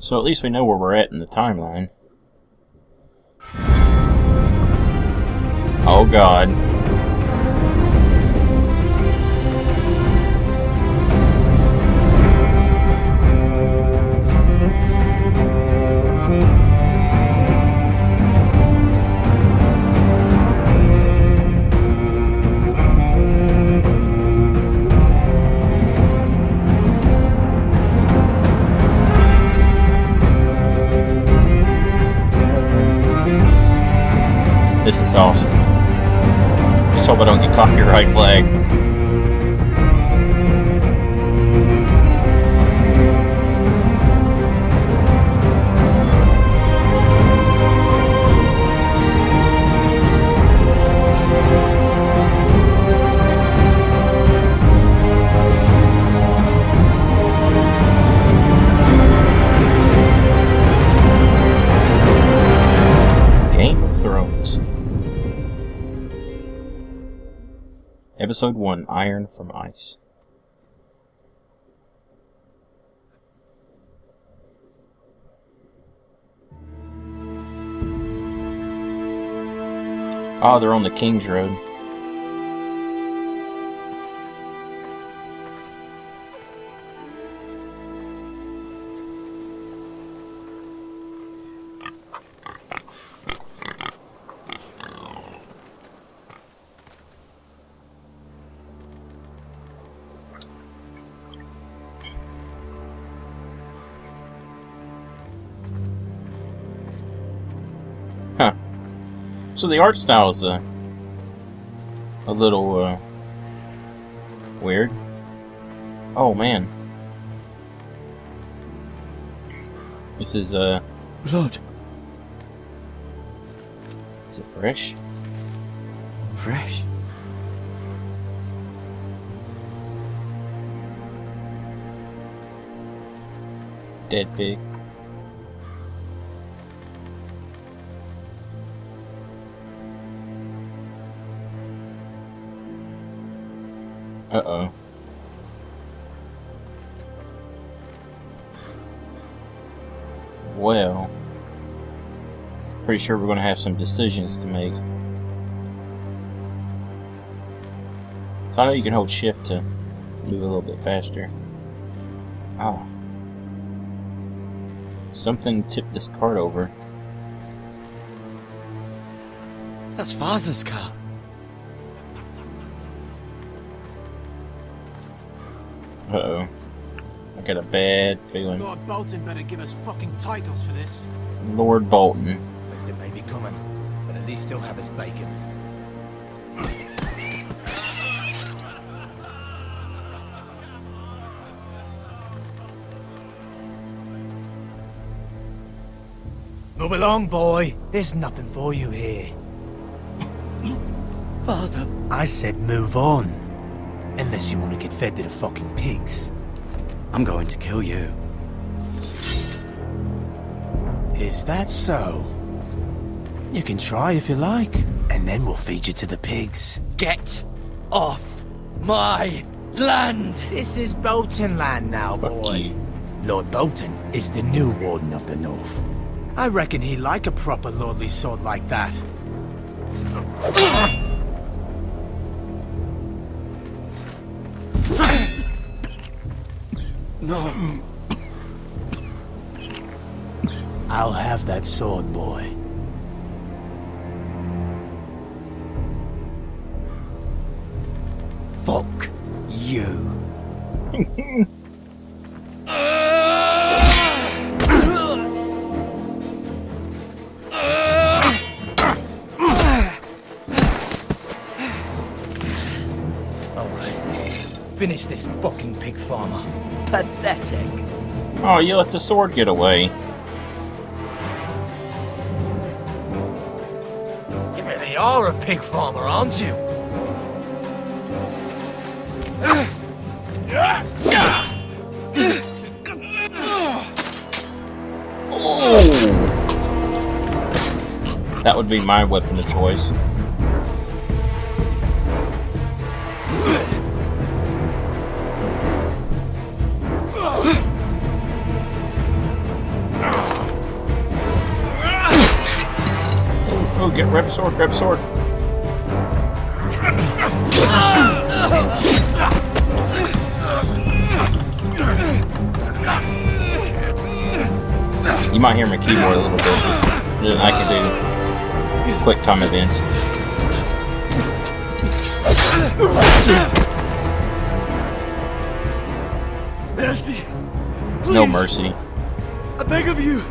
So at least we know where we're at in the timeline. Oh God. This is awesome. Just hope I don't get copyright flag. Game of Thrones. Episode 1, Iron from Ice. Oh, they're on the King's Road. Huh. So the art style is a little weird. Oh man. This is blood. Is it fresh? Fresh. Dead pig. Uh-oh. Well, pretty sure we're going to have some decisions to make. So I know you can hold shift to move a little bit faster. Oh. Something tipped this cart over. That's Father's car. Uh-oh. I got a bad feeling. Lord Bolton better give us fucking titles for this. Lord Bolton. Winter may be coming, but at least he'll have his bacon. Move along, boy. There's nothing for you here. Father. I said move on. Unless you want to get fed to the fucking pigs. I'm going to kill you. Is that so? You can try if you like, and then we'll feed you to the pigs. Get off my land! This is Bolton land now, Fuck boy. you. Lord Bolton is the new Warden of the North. I reckon he like a proper lordly sword like that. No. I'll have that sword, boy. Fuck you. Finish this fucking pig farmer. Pathetic. Oh, you let the sword get away. You really are a pig farmer, aren't you? Oh! That would be my weapon of choice. Oh, grab a sword, grab a sword. You might hear my keyboard a little bit. I can do quick time events. Mercy! No mercy. I beg of you!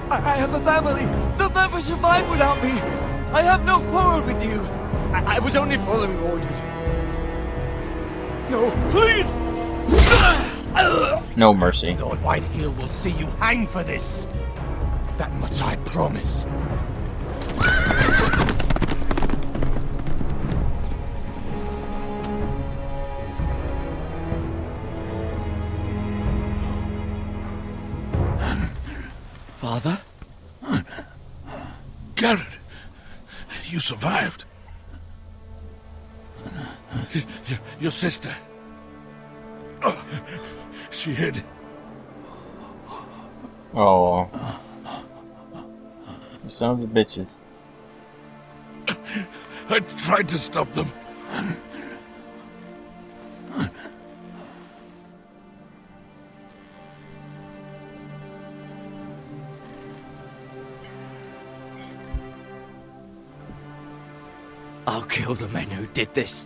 I have a family! They'll never survive without me! I have no quarrel with you! I was only following orders. No, please! No mercy. Lord Whiteheel will see you hang for this. That much I promise. Father? Garrett, you survived. Your sister. Oh, she hid. Oh. You son of a bitches. I tried to stop them. I'll kill the men who did this.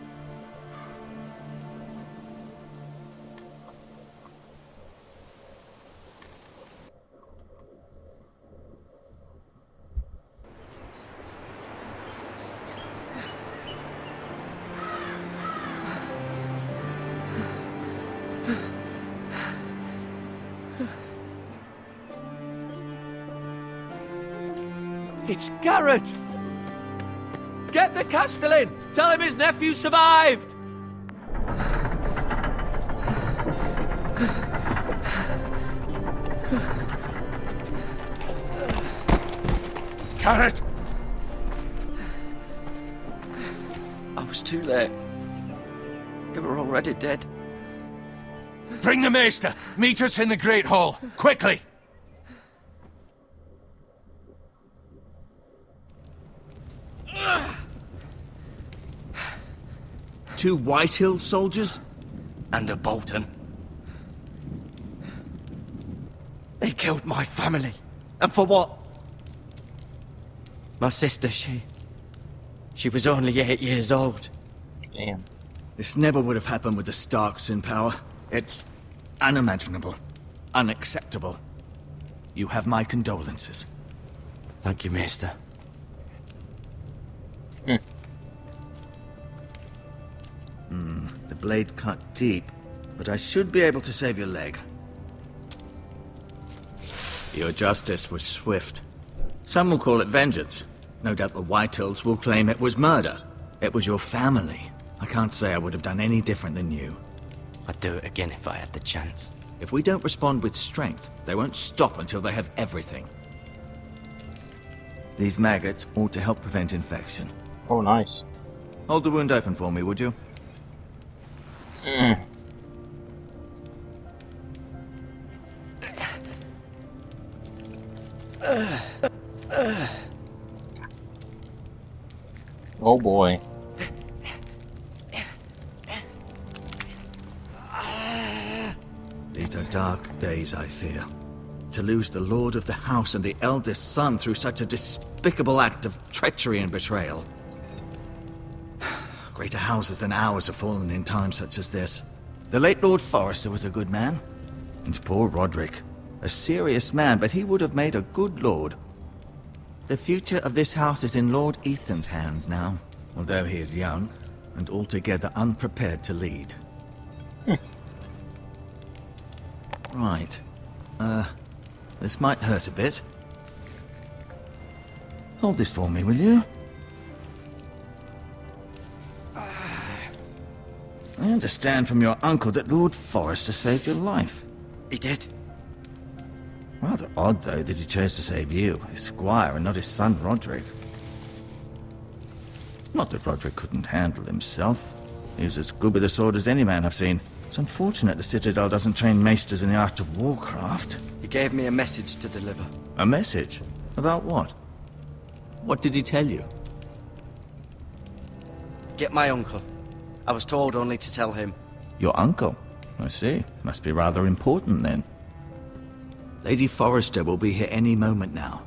It's Garrett! Get the Castellan! Tell him his nephew survived! Garrett! I was too late. They were already dead. Bring the maester. Meet us in the Great Hall. Quickly! Two Whitehill soldiers? And a Bolton. They killed my family. And for what? My sister, she was only 8 years old. Damn. This never would have happened with the Starks in power. It's unimaginable. Unacceptable. You have my condolences. Thank you, Maester. The blade cut deep, but I should be able to save your leg. Your justice was swift. Some will call it vengeance. No doubt the Whitehills will claim it was murder. It was your family. I can't say I would have done any different than you. I'd do it again if I had the chance. If we don't respond with strength, they won't stop until they have everything. These maggots ought to help prevent infection. Oh, nice. Hold the wound open for me, would you? Oh boy. These are dark days, I fear. To lose the lord of the house and the eldest son through such a despicable act of treachery and betrayal. Greater houses than ours have fallen in times such as this. The late Lord Forrester was a good man. And poor Roderick. A serious man, but he would have made a good lord. The future of this house is in Lord Ethan's hands now, although he is young and altogether unprepared to lead. Right. This might hurt a bit. Hold this for me, will you? I understand from your uncle that Lord Forrester saved your life. He did. Rather odd, though, that he chose to save you, his squire, and not his son Roderick. Not that Roderick couldn't handle himself. He was as good with a sword as any man I've seen. It's unfortunate the Citadel doesn't train maesters in the art of warcraft. He gave me a message to deliver. A message? About what? What did he tell you? Get my uncle. I was told only to tell him. Your uncle? I see. Must be rather important then. Lady Forrester will be here any moment now.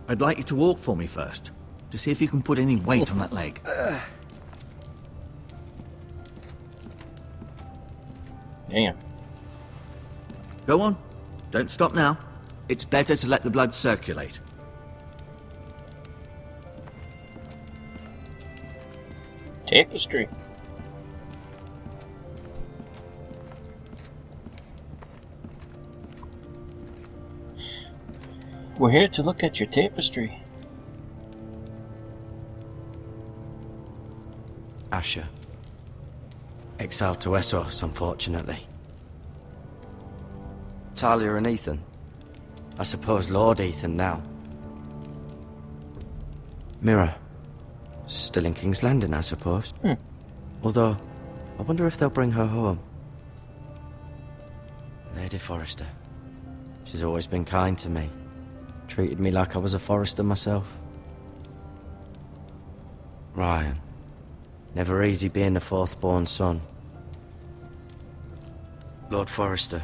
I'd like you to walk for me first, to see if you can put any weight on that leg. Damn. Go on. Don't stop now. It's better to let the blood circulate. Tapestry. We're here to look at your tapestry. Asher. Exiled to Essos, unfortunately. Talia and Ethan. I suppose Lord Ethan now. Mira. Still in King's Landing, I suppose. Although, I wonder if they'll bring her home. Lady Forrester. She's always been kind to me. Treated me like I was a Forrester myself. Ryan. Never easy being the fourth-born son. Lord Forrester.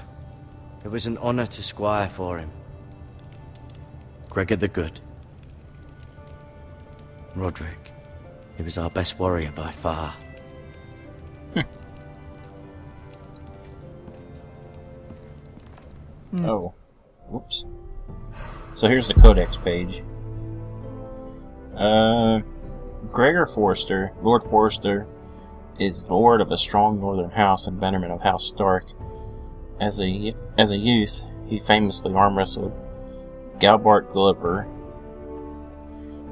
It was an honor to squire for him. Gregor the Good. Roderick. He was our best warrior by far. Oh. Whoops. So here's the Codex page. Gregor Forrester, Lord Forrester, is lord of a strong northern house and bannerman of House Stark. As a youth, he famously arm wrestled Galbart Gulliver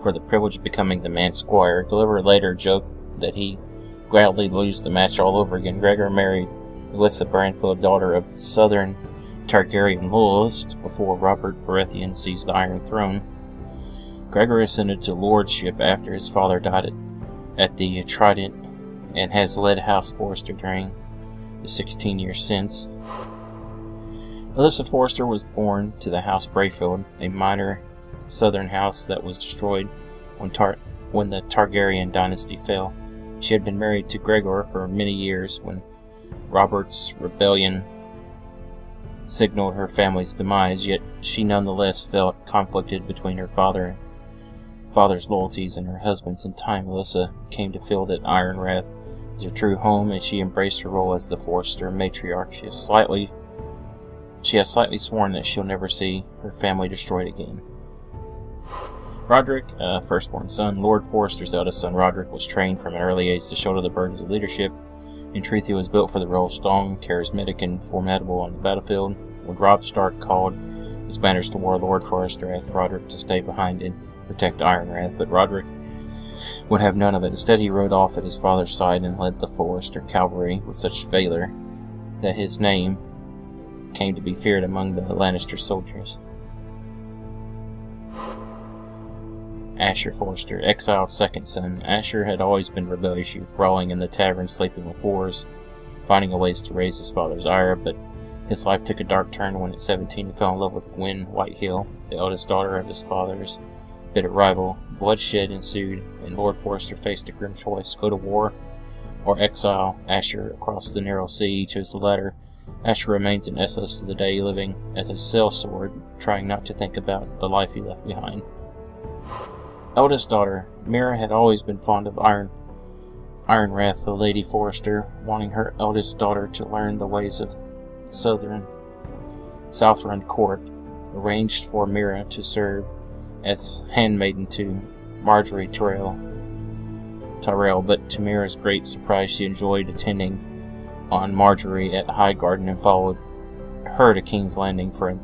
for the privilege of becoming the man's squire. Gulliver later joked that he gladly lose the match all over again. Gregor married Alyssa Branfield, daughter of the southern Targaryen loyalist, before Robert Baratheon seized the Iron Throne. Gregor ascended to lordship after his father died at the Trident and has led House Forrester during the 16 years since. Alyssa Forrester was born to the House Brayfield, a minor southern house that was destroyed when the Targaryen dynasty fell. She had been married to Gregor for many years when Robert's rebellion signaled her family's demise, yet she nonetheless felt conflicted between her father's loyalties and her husband's. In time, Alyssa came to feel that Ironrath was her true home, and she embraced her role as the Forrester matriarch. She has slightly sworn that she'll never see her family destroyed again. Roderick, firstborn son. Lord Forrester's eldest son, Roderick, was trained from an early age to shoulder the burdens of leadership. In truth, he was built for the role, strong, charismatic, and formidable on the battlefield. When Robb Stark called his banners to war, Lord Forrester asked Roderick to stay behind and protect Ironrath, but Roderick would have none of it. Instead, he rode off at his father's side and led the Forrester cavalry with such valor that his name came to be feared among the Lannister soldiers. Asher Forrester, exiled second son. Asher had always been rebellious youth, brawling in the tavern, sleeping with whores, finding a ways to raise his father's ire, but his life took a dark turn when at 17 he fell in love with Gwen Whitehill, the eldest daughter of his father's bitter rival. Bloodshed ensued, and Lord Forrester faced a grim choice: go to war or exile Asher across the narrow sea. He chose the latter. Asher remains in Essos to the day, living as a sellsword, trying not to think about the life he left behind. Eldest daughter. Mira had always been fond of Ironrath, the Lady Forrester, wanting her eldest daughter to learn the ways of Southron court, arranged for Mira to serve as handmaiden to Marjorie Tyrell, but to Mira's great surprise, she enjoyed attending on Marjorie at Highgarden and followed her to King's Landing for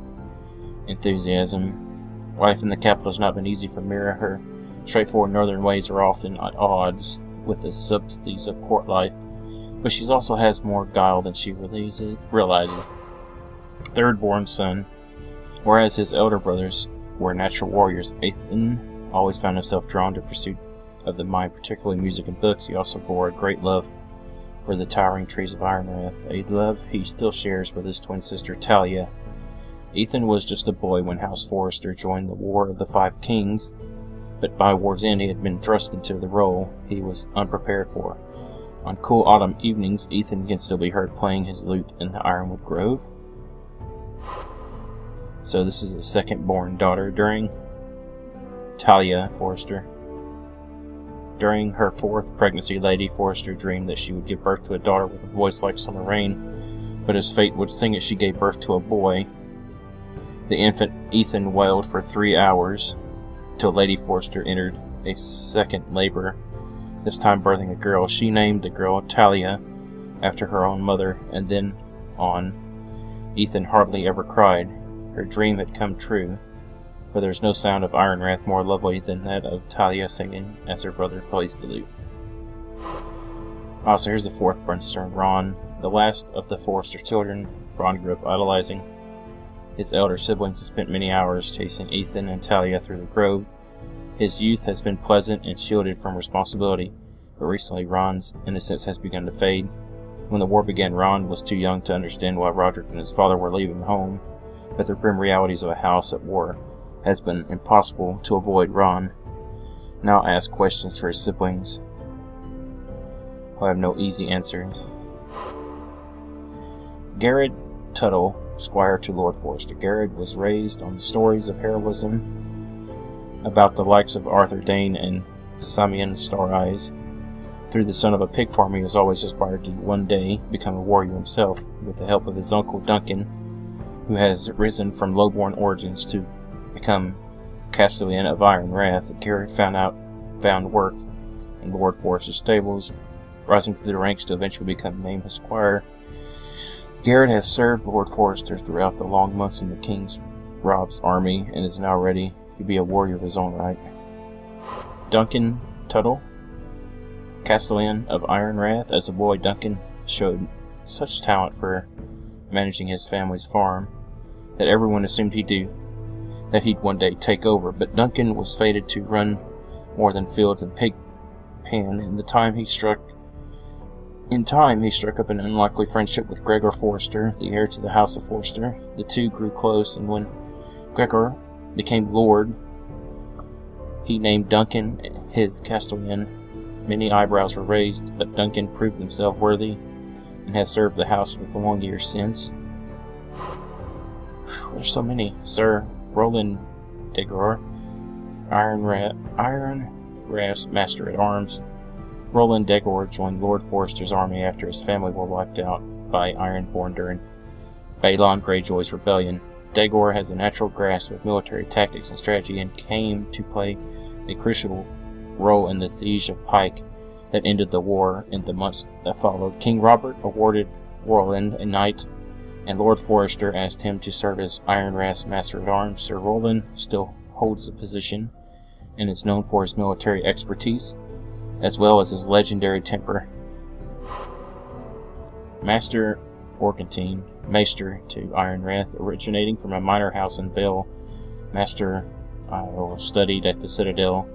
enthusiasm. Life in the capital has not been easy for Mira. Her straightforward northern ways are often at odds with the subtleties of court life, but she also has more guile than she realizes. Third-born son. Whereas his elder brothers were natural warriors, Ethan always found himself drawn to pursuit of the mind, particularly music and books. He also bore a great love for the towering trees of Ironrath, a love he still shares with his twin sister Talia. Ethan was just a boy when House Forrester joined the War of the Five Kings, but by war's end he had been thrust into the role he was unprepared for. On cool autumn evenings, Ethan can still be heard playing his lute in the Ironwood Grove. So this is a second-born daughter during Talia Forrester. During her fourth pregnancy, Lady Forrester dreamed that she would give birth to a daughter with a voice like summer rain, but as fate would sing it, she gave birth to a boy. The infant Ethan wailed for 3 hours, till Lady Forrester entered a second labor, this time birthing a girl. She named the girl Talia, after her own mother, and then on. Ethan hardly ever cried. Her dream had come true, for there's no sound of Ironrath more lovely than that of Talia singing as her brother plays the lute. Also, here's the fourth Brunstern, Ron, the last of the Forrester children. Ron grew up idolizing his elder siblings and spent many hours chasing Ethan and Talia through the grove. His youth has been pleasant and shielded from responsibility, but recently Ron's innocence has begun to fade. When the war began, Ron was too young to understand why Roderick and his father were leaving home, but the grim realities of a house at war has been impossible to avoid. Ron now asks questions for his siblings who have no easy answers. Garrett Tuttle, squire to Lord Forrester. Garrett was raised on the stories of heroism about the likes of Arthur Dane and Simeon Star-Eyes. Through the son of a pig farmer, he was always aspired to one day become a warrior himself. With the help of his uncle Duncan, who has risen from low-born origins to become Castellan of Ironrath, Garrett found work in Lord Forrester's stables, rising through the ranks to eventually become named his squire. Garrett has served Lord Forrester throughout the long months in the King's Rob's army and is now ready to be a warrior of his own right. Duncan Tuttle, Castellan of Ironrath. As a boy, Duncan showed such talent for managing his family's farm that everyone assumed that he'd one day take over, but Duncan was fated to run more than fields and pig pen. In time, he struck up an unlikely friendship with Gregor Forrester, the heir to the House of Forrester. The two grew close, and when Gregor became Lord, he named Duncan his Castellan. Many eyebrows were raised, but Duncan proved himself worthy and has served the house with long years since. There's so many. Sir Roland Degor, Ironrath's master at arms. Roland Degor joined Lord Forrester's army after his family were wiped out by Ironborn during Balon Greyjoy's rebellion. Degor has a natural grasp of military tactics and strategy and came to play a crucial role in the siege of Pike that ended the war in the months that followed. King Robert awarded Roland a knight, and Lord Forrester asked him to serve as Ironrath's master-at-arms. Sir Roland still holds the position and is known for his military expertise, as well as his legendary temper. Master Organtine, Maester to Ironrath, originating from a minor house in Vale. Master studied at the Citadel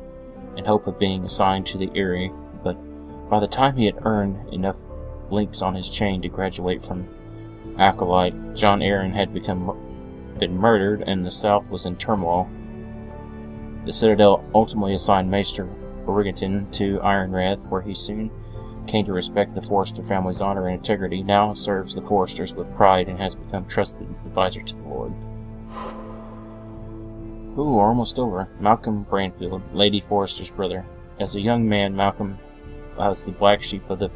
in hope of being assigned to the Eyrie, but by the time he had earned enough links on his chain to graduate from Acolyte, John Arryn had been murdered and the South was in turmoil. The Citadel ultimately assigned Maester Organtine to Ironrath, where he soon came to respect the Forrester family's honor and integrity. Now serves the Forresters with pride and has become trusted advisor to the Lord. Ooh, almost over. Malcolm Branfield, Lady Forrester's brother. As a young man, Malcolm was the black sheep of the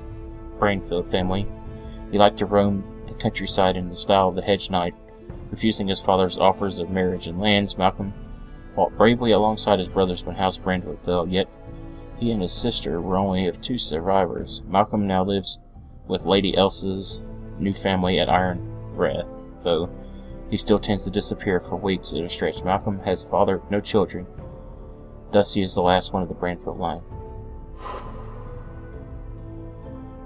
Branfield family. He liked to roam the countryside in the style of the Hedge Knight. Refusing his father's offers of marriage and lands, Malcolm fought bravely alongside his brothers when House Branfield fell, yet he and his sister were only of 2 survivors. Malcolm now lives with Lady Elsa's new family at Ironrath, though he still tends to disappear for weeks at a stretch. Malcolm has fathered no children, thus he is the last one of the Branfield line.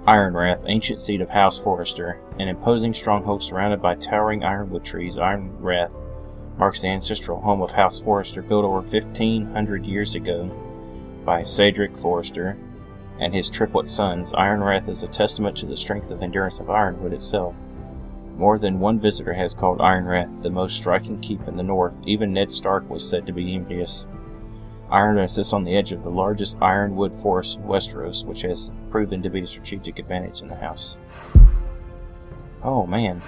Ironrath, ancient seat of House Forrester, an imposing stronghold surrounded by towering ironwood trees. Ironrath marks the ancestral home of House Forrester, built over 1,500 years ago by Cedric Forrester and his triplet sons. Ironrath is a testament to the strength and endurance of Ironwood itself. More than one visitor has called Ironrath the most striking keep in the north. Even Ned Stark was said to be envious. Ironwood sits on the edge of the largest ironwood forest in Westeros, which has proven to be a strategic advantage in the house. Oh man.